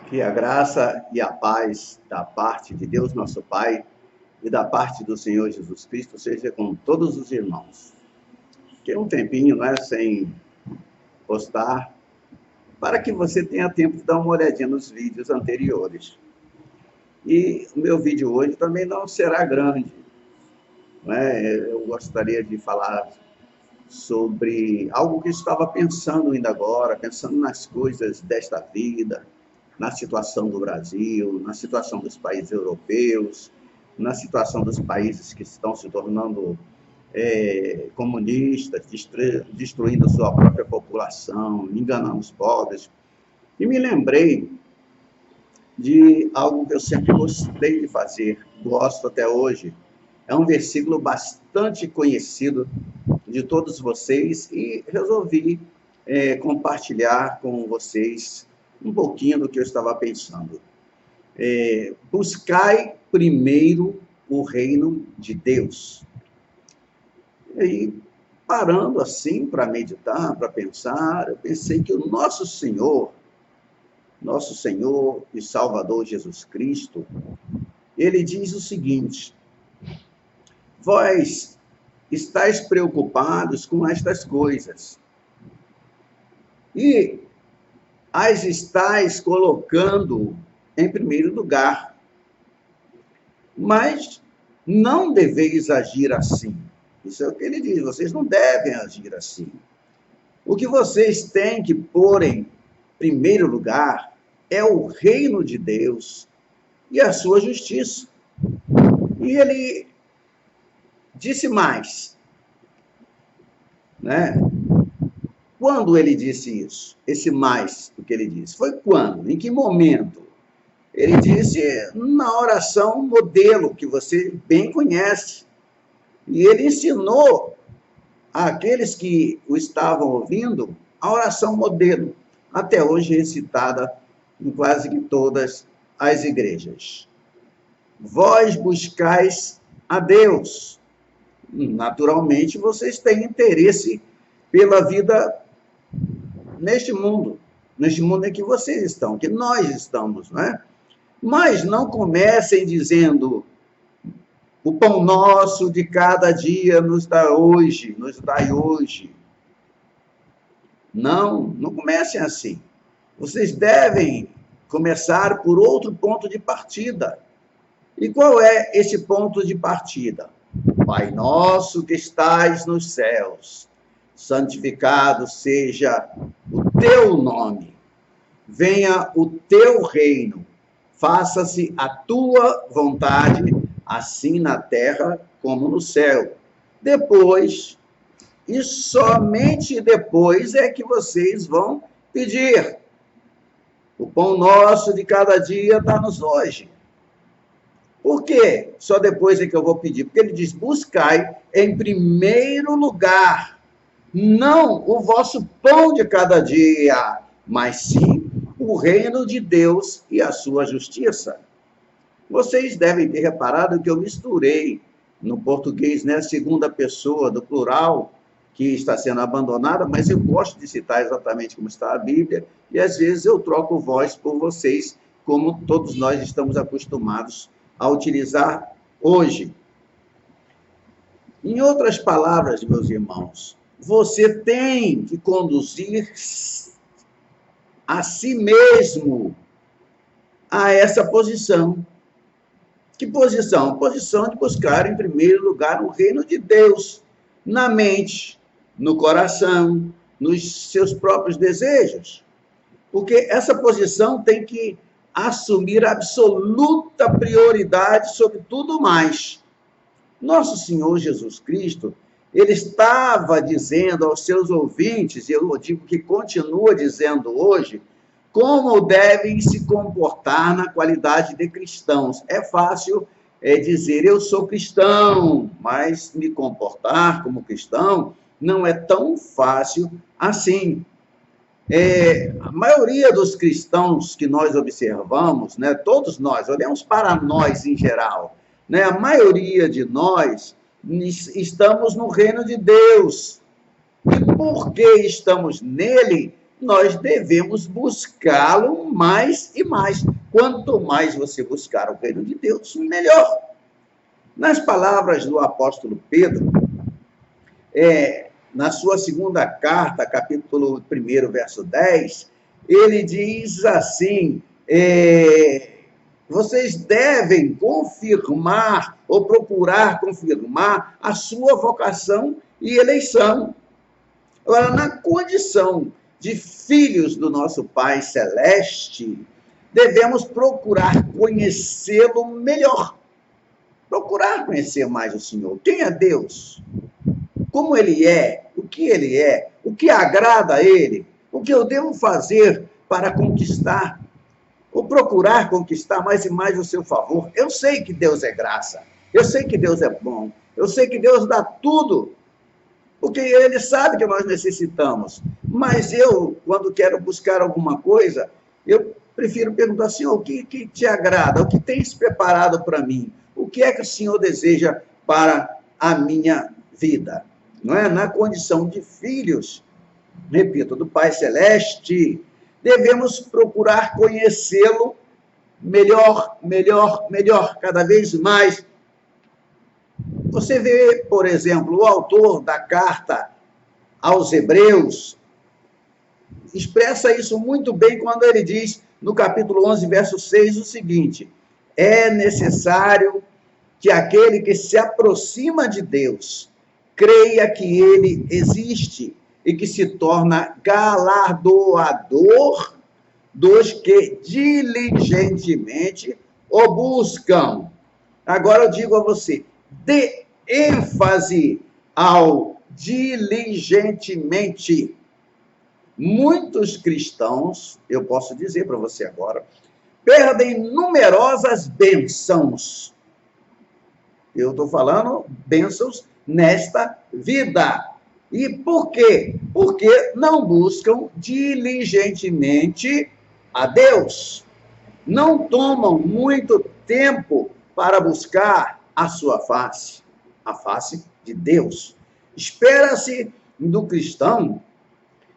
Que a graça e a paz da parte de Deus, nosso Pai, e da parte do Senhor Jesus Cristo seja com todos os irmãos. Fiquei um tempinho, sem postar, para que você tenha tempo de dar uma olhadinha nos vídeos anteriores. E o meu vídeo hoje também não será grande, Eu gostaria de falar sobre algo que eu estava pensando ainda agora, pensando nas coisas desta vida, na situação do Brasil, na situação dos países europeus, na situação dos países que estão se tornando comunistas, destruindo sua própria população, enganando os pobres. E me lembrei de algo que eu sempre gostei de fazer, gosto até hoje. É um versículo bastante conhecido de todos vocês e resolvi compartilhar com vocês um pouquinho do que eu estava pensando. Buscai primeiro o reino de Deus. E aí, parando assim para meditar, para pensar, eu pensei que o nosso Senhor e Salvador Jesus Cristo, ele diz o seguinte: vós estáis preocupados com estas coisas e as estáis colocando em primeiro lugar. Mas não deveis agir assim. Isso é o que ele diz, vocês não devem agir assim. O que vocês têm que pôr em primeiro lugar é o reino de Deus e a sua justiça. E ele disse mais, Quando ele disse isso? Esse mais do que ele disse? Foi quando? Em que momento? Ele disse na oração modelo, que você bem conhece. E ele ensinou àqueles que o estavam ouvindo a oração modelo, até hoje recitada em quase que todas as igrejas. Vós buscais a Deus. Naturalmente, vocês têm interesse pela vida neste mundo em que vocês estão, que nós estamos, Mas não comecem dizendo: o pão nosso de cada dia nos dai hoje. Não comecem assim. Vocês devem começar por outro ponto de partida. E qual é esse ponto de partida? Pai nosso que estais nos céus, santificado seja o teu nome. Venha o teu reino. Faça-se a tua vontade, assim na terra como no céu. Depois, e somente depois, é que vocês vão pedir. O pão nosso de cada dia dá-nos hoje. Por quê? Só depois é que eu vou pedir. Porque ele diz: buscai em primeiro lugar, não o vosso pão de cada dia, mas sim o reino de Deus e a sua justiça. Vocês devem ter reparado que eu misturei no português, segunda pessoa do plural, que está sendo abandonada, mas eu gosto de citar exatamente como está a Bíblia, e às vezes eu troco vós por vocês, como todos nós estamos acostumados a utilizar hoje. Em outras palavras, meus irmãos, você tem que conduzir a si mesmo a essa posição. Que posição? A posição de buscar, em primeiro lugar, o reino de Deus na mente, no coração, nos seus próprios desejos. Porque essa posição tem que assumir absoluta prioridade sobre tudo mais. Nosso Senhor Jesus Cristo, ele estava dizendo aos seus ouvintes, e eu digo que continua dizendo hoje, como devem se comportar na qualidade de cristãos. É fácil dizer: eu sou cristão, mas me comportar como cristão não é tão fácil assim. A maioria dos cristãos que nós observamos, todos nós, olhamos para nós em geral, a maioria de nós estamos no reino de Deus. E porque estamos nele, nós devemos buscá-lo mais e mais. Quanto mais você buscar o reino de Deus, melhor. Nas palavras do apóstolo Pedro, na sua segunda carta, capítulo 1, verso 10, ele diz assim, vocês devem confirmar ou procurar confirmar a sua vocação e eleição. Agora, na condição de filhos do nosso Pai Celeste, devemos procurar conhecê-lo melhor. Procurar conhecer mais o Senhor. Quem é Deus? Como Ele é? O que Ele é? O que agrada a Ele? O que eu devo fazer para conquistar? Ou procurar conquistar mais e mais o seu favor? Eu sei que Deus é graça. Eu sei que Deus é bom. Eu sei que Deus dá tudo. Porque Ele sabe que nós necessitamos. Mas eu, quando quero buscar alguma coisa, eu prefiro perguntar, Senhor, o que te agrada? O que tens preparado para mim? O que é que o Senhor deseja para a minha vida? Não é? Na condição de filhos, repito, do Pai Celeste, devemos procurar conhecê-lo melhor, cada vez mais. Você vê, por exemplo, o autor da carta aos Hebreus expressa isso muito bem quando ele diz, no capítulo 11, verso 6, o seguinte: é necessário que aquele que se aproxima de Deus creia que ele existe e que se torna galardoador dos que diligentemente o buscam. Agora eu digo a você, dê ênfase ao diligentemente. Muitos cristãos, eu posso dizer para você agora, perdem numerosas bênçãos. Eu estou falando bênçãos nesta vida. E por quê? Porque não buscam diligentemente a Deus. Não tomam muito tempo para buscar a sua face, a face de Deus. Espera-se do cristão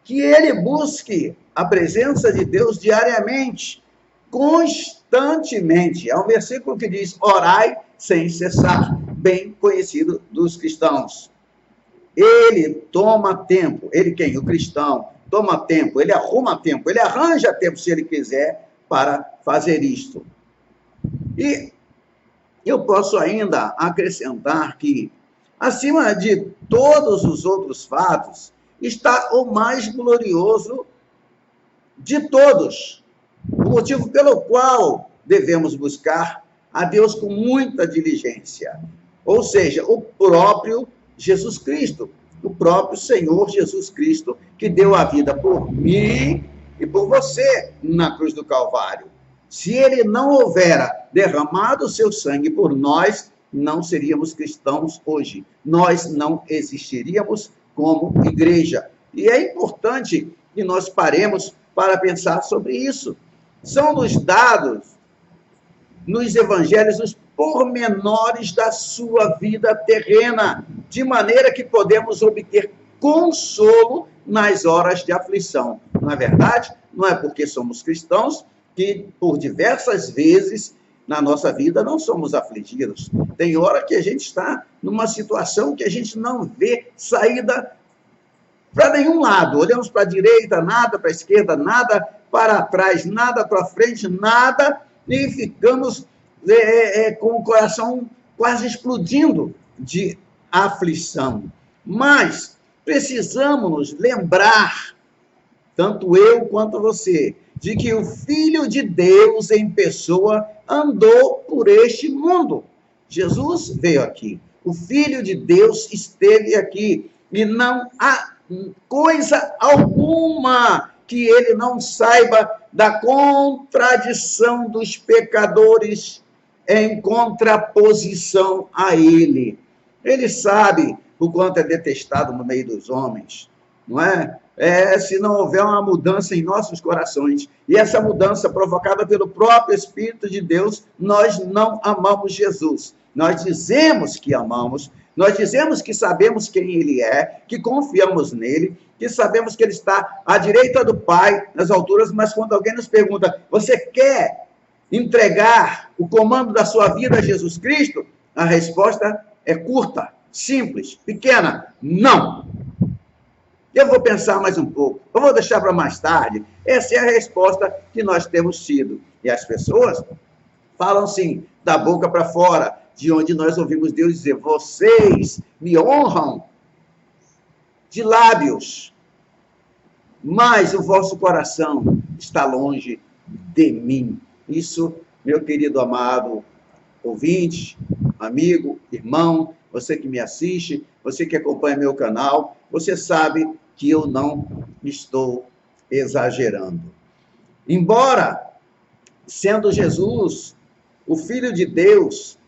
que ele busque a presença de Deus diariamente, constantemente. É um versículo que diz, orai sem cessar, bem conhecido dos cristãos. Ele toma tempo, ele quem? O cristão, toma tempo, ele arruma tempo, ele arranja tempo, se ele quiser, para fazer isto. E eu posso ainda acrescentar que, acima de todos os outros fatos, está o mais glorioso de todos. O motivo pelo qual devemos buscar a Deus com muita diligência. Ou seja, o próprio Jesus Cristo, o próprio Senhor Jesus Cristo, que deu a vida por mim e por você na cruz do Calvário. Se ele não houvera derramado o seu sangue por nós, não seríamos cristãos hoje. Nós não existiríamos como igreja. E é importante que nós paremos para pensar sobre isso. São-nos dados nos evangelhos os pormenores da sua vida terrena, de maneira que podemos obter consolo nas horas de aflição. Não é verdade? Não é porque somos cristãos que, por diversas vezes, na nossa vida, não somos afligidos. Tem hora que a gente está numa situação que a gente não vê saída para nenhum lado. Olhamos para a direita, nada, para a esquerda, nada, para trás, nada, para frente, nada, e ficamos com o coração quase explodindo de aflição. Mas precisamos nos lembrar, tanto eu quanto você, de que o Filho de Deus em pessoa andou por este mundo. Jesus veio aqui. O Filho de Deus esteve aqui. E não há coisa alguma que ele não saiba da contradição dos pecadores em contraposição a ele. Ele sabe o quanto é detestado no meio dos homens, não é? Se não houver uma mudança em nossos corações, e essa mudança provocada pelo próprio Espírito de Deus, nós não amamos Jesus. Nós dizemos que amamos, nós dizemos que sabemos quem ele é, que confiamos nele, que sabemos que ele está à direita do Pai, nas alturas, mas quando alguém nos pergunta, você quer entregar o comando da sua vida a Jesus Cristo? A resposta é curta, simples, pequena, não. Eu vou pensar mais um pouco, eu vou deixar para mais tarde. Essa é a resposta que nós temos tido. E as pessoas falam assim, da boca para fora, de onde nós ouvimos Deus dizer, vocês me honram de lábios, mas o vosso coração está longe de mim. Isso, meu querido amado ouvinte, amigo, irmão, você que me assiste, você que acompanha meu canal, você sabe que eu não estou exagerando. Embora, sendo Jesus o Filho de Deus,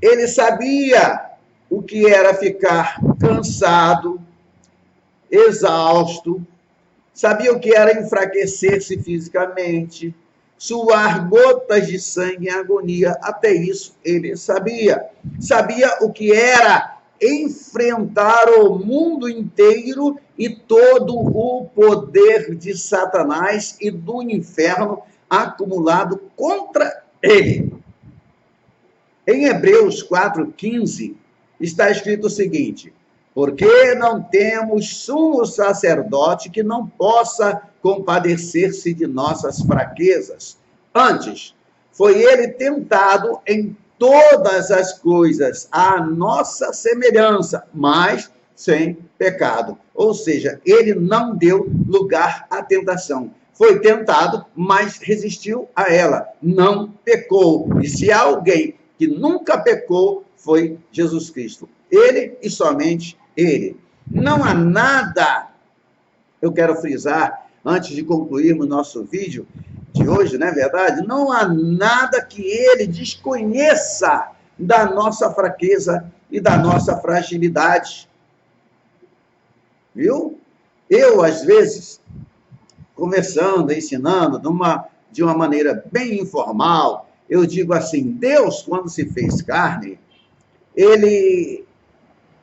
ele sabia o que era ficar cansado, exausto, sabia o que era enfraquecer-se fisicamente, suar gotas de sangue em agonia, até isso ele sabia. Sabia o que era enfrentar o mundo inteiro e todo o poder de Satanás e do inferno acumulado contra ele. Em Hebreus 4,15, está escrito o seguinte, porque não temos sumo sacerdote que não possa compadecer-se de nossas fraquezas. Antes, foi ele tentado em todas as coisas, à nossa semelhança, mas sem pecado. Ou seja, ele não deu lugar à tentação. Foi tentado, mas resistiu a ela, não pecou. E se há alguém que nunca pecou, foi Jesus Cristo. Ele e somente ele. Não há nada, eu quero frisar, antes de concluirmos nosso vídeo de hoje, não é verdade? Não há nada que ele desconheça da nossa fraqueza e da nossa fragilidade. Viu? Eu, às vezes, conversando, ensinando, de uma maneira bem informal, eu digo assim, Deus, quando se fez carne, ele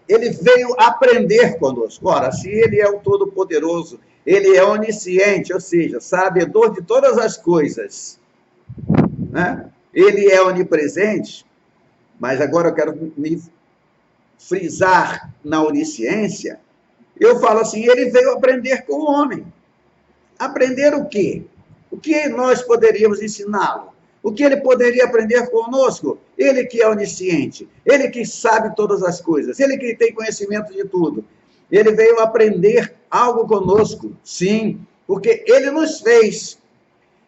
veio aprender conosco. Ora, se ele é o Todo-Poderoso, ele é onisciente, ou seja, sabedor de todas as coisas, né? Ele é onipresente, mas agora eu quero me frisar na onisciência. Eu falo assim, ele veio aprender com o homem. Aprender o quê? O que nós poderíamos ensiná-lo? O que ele poderia aprender conosco? Ele que é onisciente, ele que sabe todas as coisas, ele que tem conhecimento de tudo. Ele veio aprender algo conosco, sim, porque ele nos fez.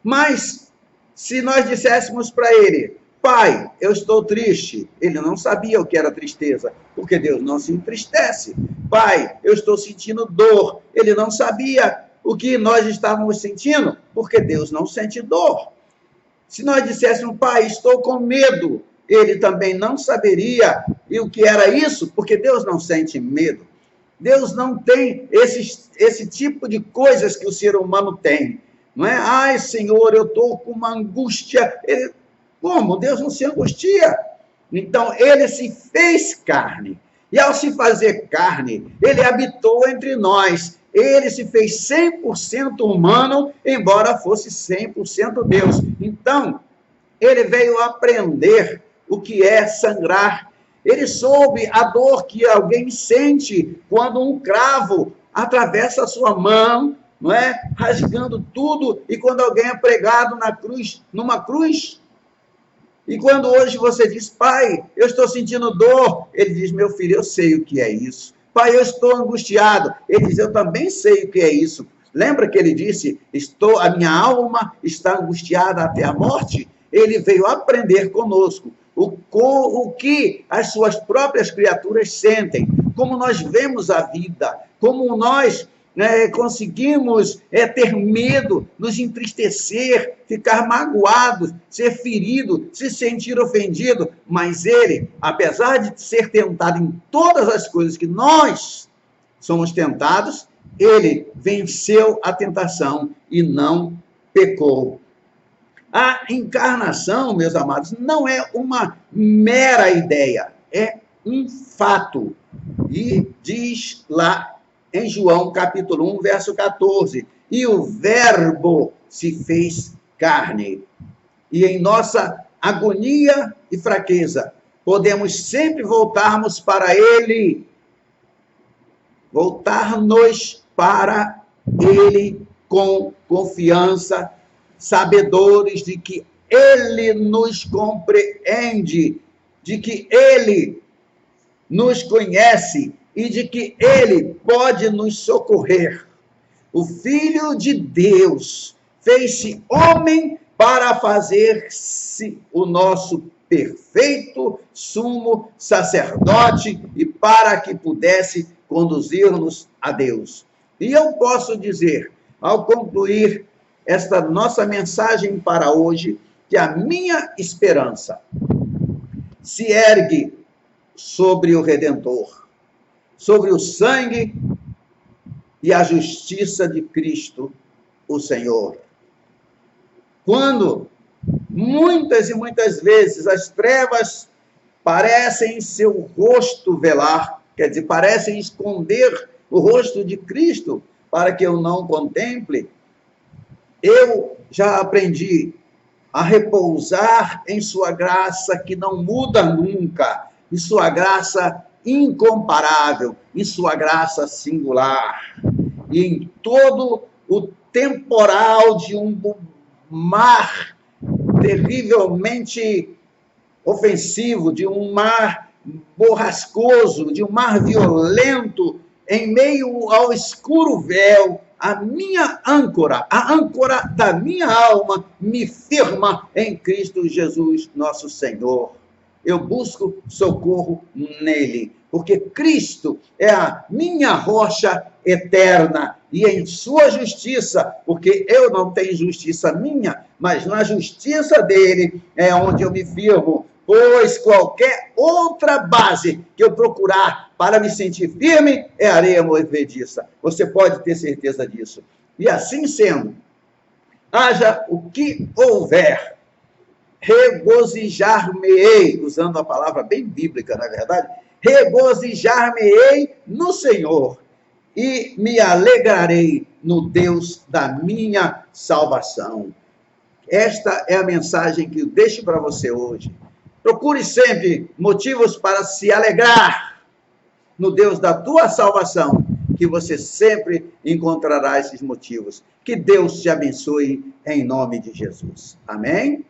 Mas, se nós disséssemos para ele, Pai, eu estou triste, ele não sabia o que era tristeza, porque Deus não se entristece. Pai, eu estou sentindo dor, ele não sabia o que nós estávamos sentindo, porque Deus não sente dor. Se nós disséssemos, Pai, estou com medo, ele também não saberia o que era isso, porque Deus não sente medo. Deus não tem esse tipo de coisas que o ser humano tem. Não é? Ai, Senhor, eu estou com uma angústia. Como? Deus não se angustia. Então, ele se fez carne. E ao se fazer carne, ele habitou entre nós. Ele se fez 100% humano, embora fosse 100% Deus. Então, ele veio aprender o que é sangrar. Ele soube a dor que alguém sente quando um cravo atravessa a sua mão, não é? Rasgando tudo, e quando alguém é pregado na cruz, numa cruz. E quando hoje você diz, Pai, eu estou sentindo dor, ele diz, meu filho, eu sei o que é isso. Pai, eu estou angustiado. Ele diz, eu também sei o que é isso. Lembra que ele disse, a minha alma está angustiada até a morte? Ele veio aprender conosco o que as suas próprias criaturas sentem, como nós vemos a vida, como nós conseguimos ter medo, nos entristecer, ficar magoados, ser ferido, se sentir ofendido, mas ele, apesar de ser tentado em todas as coisas que nós somos tentados, ele venceu a tentação e não pecou. A encarnação, meus amados, não é uma mera ideia, é um fato. E diz lá em João capítulo 1, verso 14. E o Verbo se fez carne. E em nossa agonia e fraqueza, podemos sempre voltarmos para Ele. Voltar-nos para Ele com confiança, sabedores de que Ele nos compreende, de que Ele nos conhece e de que Ele pode nos socorrer. O Filho de Deus fez-se homem para fazer-se o nosso perfeito sumo sacerdote e para que pudesse conduzir-nos a Deus. E eu posso dizer, ao concluir esta nossa mensagem para hoje, que a minha esperança se ergue sobre o Redentor, sobre o sangue e a justiça de Cristo, o Senhor. Quando muitas e muitas vezes as trevas parecem seu rosto velar, quer dizer, parecem esconder o rosto de Cristo para que eu não contemple, eu já aprendi a repousar em sua graça que não muda nunca, em sua graça incomparável, em sua graça singular. E em todo o temporal de um mar terrivelmente ofensivo, de um mar borrascoso, de um mar violento, em meio ao escuro véu, a minha âncora, a âncora da minha alma, me firma em Cristo Jesus, nosso Senhor. Eu busco socorro nele, porque Cristo é a minha rocha eterna, e em sua justiça, porque eu não tenho justiça minha, mas na justiça dele é onde eu me firmo, pois qualquer outra base que eu procurar para me sentir firme é areia movediça. Você pode ter certeza disso. E assim sendo, haja o que houver, regozijar-me-ei, usando a palavra bem bíblica, na verdade, regozijar-me-ei no Senhor e me alegrarei no Deus da minha salvação. Esta é a mensagem que eu deixo para você hoje. Procure sempre motivos para se alegrar no Deus da tua salvação, que você sempre encontrará esses motivos. Que Deus te abençoe em nome de Jesus. Amém?